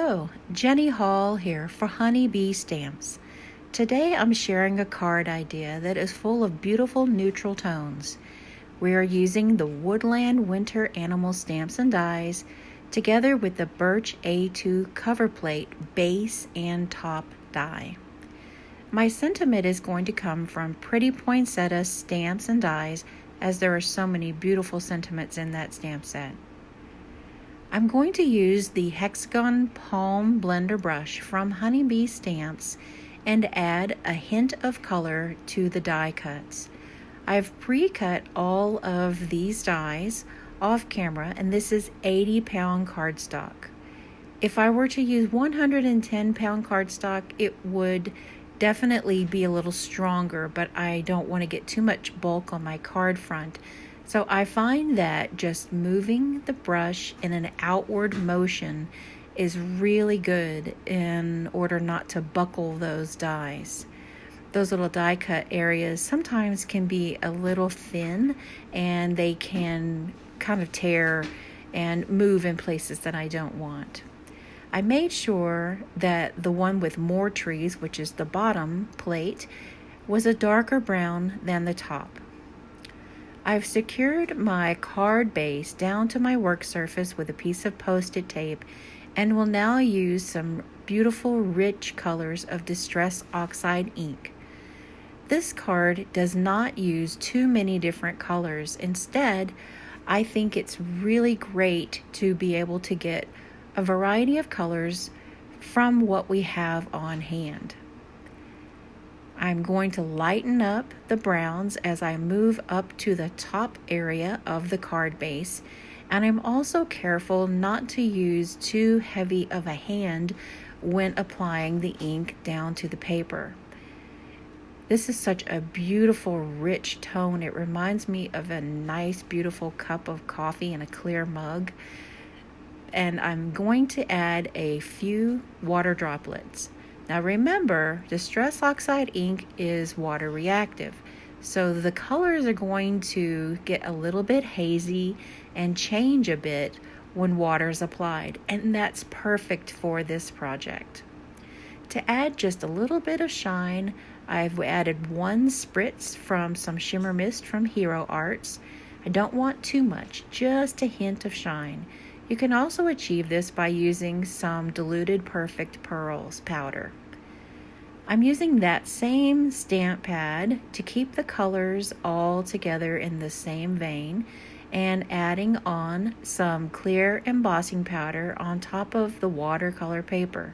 Hello, Jenny Hall here for Honeybee Stamps. Today I'm sharing a card idea that is full of beautiful neutral tones. We are using the Woodland Winter Animals stamps and dies together with the Birch A2 cover plate base and top die. My sentiment is going to come from Pretty Poinsettias stamps and dies, as there are so many beautiful sentiments in that stamp set. I'm going to use the Hexagon Palm Blender brush from Honeybee Stamps and add a hint of color to the die cuts. I've pre-cut all of these dies off camera, and this is 80-pound cardstock. If I were to use 110-pound cardstock, it would definitely be a little stronger, but I don't want to get too much bulk on my card front. So I find that just moving the brush in an outward motion is really good in order not to buckle those dies. Those little die cut areas sometimes can be a little thin, and they can kind of tear and move in places that I don't want. I made sure that the one with more trees, which is the bottom plate, was a darker brown than the top. I've secured my card base down to my work surface with a piece of Post-it tape and will now use some beautiful rich colors of Distress Oxide ink. This card does not use too many different colors. Instead, I think it's really great to be able to get a variety of colors from what we have on hand. I'm going to lighten up the browns as I move up to the top area of the card base, and I'm also careful not to use too heavy of a hand when applying the ink down to the paper. This is such a beautiful, rich tone. It reminds me of a nice, beautiful cup of coffee in a clear mug. And I'm going to add a few water droplets. Now remember, Distress Oxide ink is water reactive, so the colors are going to get a little bit hazy and change a bit when water is applied, and that's perfect for this project. To add just a little bit of shine, I've added one spritz from some shimmer mist from Hero Arts. I don't want too much, just a hint of shine. You can also achieve this by using some diluted Perfect Pearls powder. I'm using that same stamp pad to keep the colors all together in the same vein and adding on some clear embossing powder on top of the watercolor paper.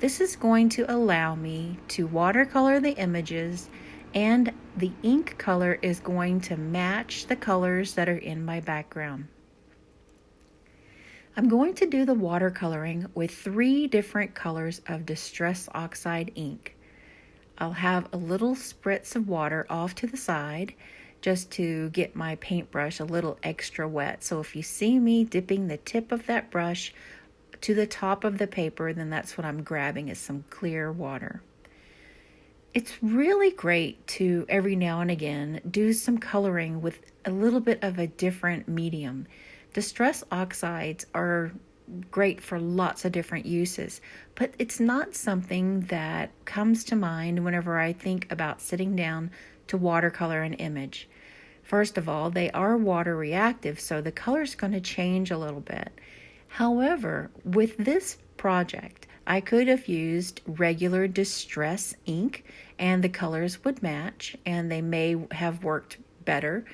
This is going to allow me to watercolor the images, and the ink color is going to match the colors that are in my background. I'm going to do the watercoloring with 3 different colors of Distress Oxide ink. I'll have a little spritz of water off to the side just to get my paintbrush a little extra wet. So if you see me dipping the tip of that brush to the top of the paper, then that's what I'm grabbing, is some clear water. It's really great to every now and again do some coloring with a little bit of a different medium. Distress oxides are great for lots of different uses, but it's not something that comes to mind whenever I think about sitting down to watercolor an image. First of all, they are water reactive, so the color's going to change a little bit. However, with this project, I could have used regular Distress ink and the colors would match, and they may have worked better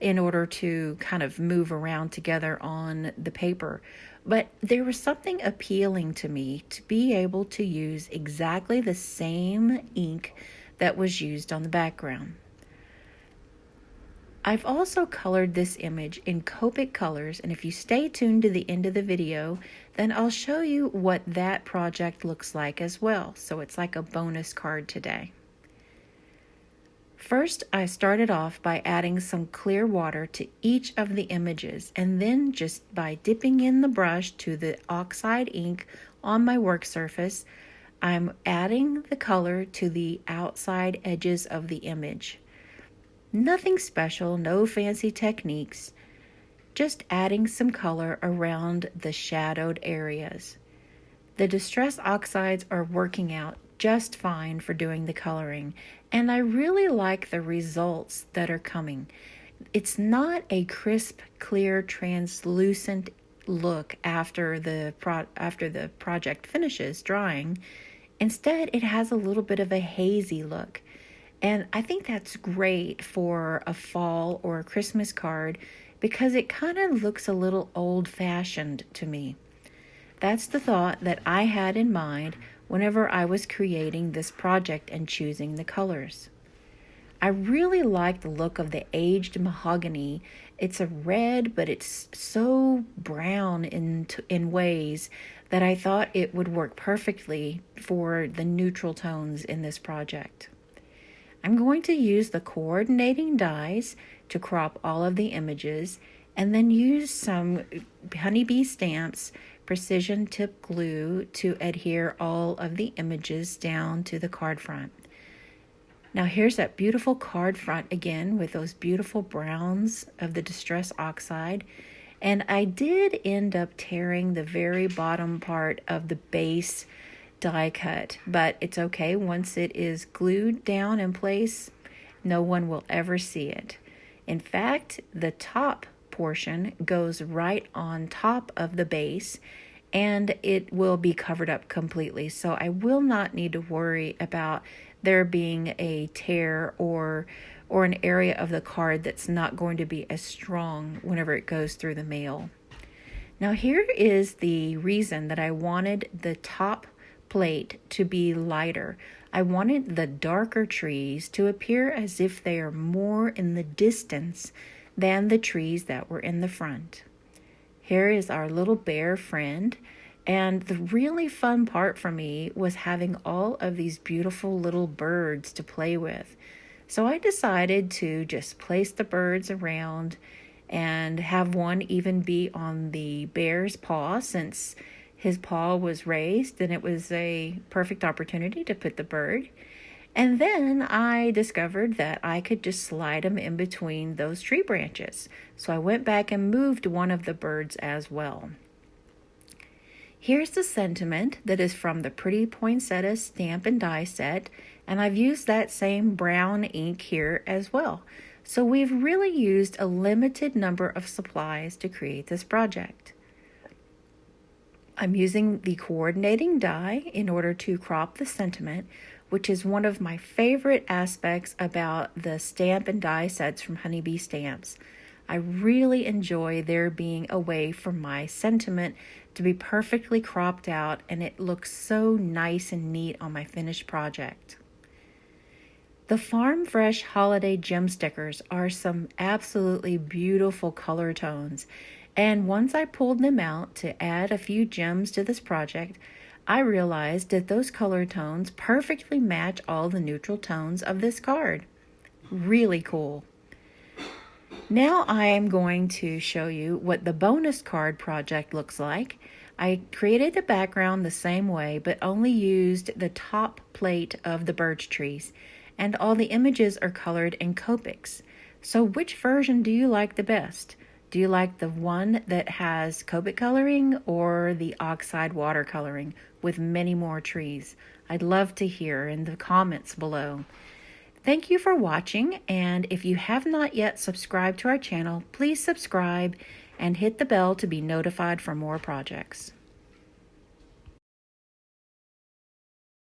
in order to kind of move around together on the paper. But there was something appealing to me to be able to use exactly the same ink that was used on the background. I've also colored this image in Copic colors, and if you stay tuned to the end of the video, then I'll show you what that project looks like as well. So it's like a bonus card today. First, I started off by adding some clear water to each of the images, and then just by dipping in the brush to the oxide ink on my work surface, I'm adding the color to the outside edges of the image. Nothing special, no fancy techniques, just adding some color around the shadowed areas. The distress oxides are working out just fine for doing the coloring, and I really like the results that are coming. It's not a crisp, clear, translucent look after the project finishes drying. Instead, it has a little bit of a hazy look. And I think that's great for a fall or a Christmas card because it kind of looks a little old-fashioned to me. That's the thought that I had in mind whenever I was creating this project and choosing the colors. I really like the look of the aged mahogany. It's a red, but it's so brown in ways that I thought it would work perfectly for the neutral tones in this project. I'm going to use the coordinating dies to crop all of the images and then use some honeybee stamps, precision tip glue to adhere all of the images down to the card front. Now here's that beautiful card front again with those beautiful browns of the distress oxide. And I did end up tearing the very bottom part of the base die cut, but it's okay. Once it is glued down in place, no one will ever see it. In fact, the top portion goes right on top of the base and it will be covered up completely. So I will not need to worry about there being a tear or an area of the card that's not going to be as strong whenever it goes through the mail. Now here is the reason that I wanted the top plate to be lighter. I wanted the darker trees to appear as if they are more in the distance than the trees that were in the front. Here is our little bear friend, and the really fun part for me was having all of these beautiful little birds to play with. So I decided to just place the birds around and have one even be on the bear's paw since his paw was raised, and it was a perfect opportunity to put the bird. And then I discovered that I could just slide them in between those tree branches. So I went back and moved one of the birds as well. Here's the sentiment that is from the Pretty Poinsettias stamp and die set, and I've used that same brown ink here as well. So we've really used a limited number of supplies to create this project. I'm using the coordinating die in order to crop the sentiment, which is one of my favorite aspects about the stamp and die sets from Honeybee Stamps. I really enjoy there being a way for my sentiment to be perfectly cropped out, and it looks so nice and neat on my finished project. The Farm Fresh Holiday Gem Stickers are some absolutely beautiful color tones, and once I pulled them out to add a few gems to this project, I realized that those color tones perfectly match all the neutral tones of this card. Really cool. Now I am going to show you what the bonus card project looks like. I created the background the same way, but only used the top plate of the birch trees, and all the images are colored in Copics. So which version do you like the best? Do you like the one that has Copic coloring or the oxide watercoloring with many more trees? I'd love to hear in the comments below. Thank you for watching, and if you have not yet subscribed to our channel, please subscribe and hit the bell to be notified for more projects.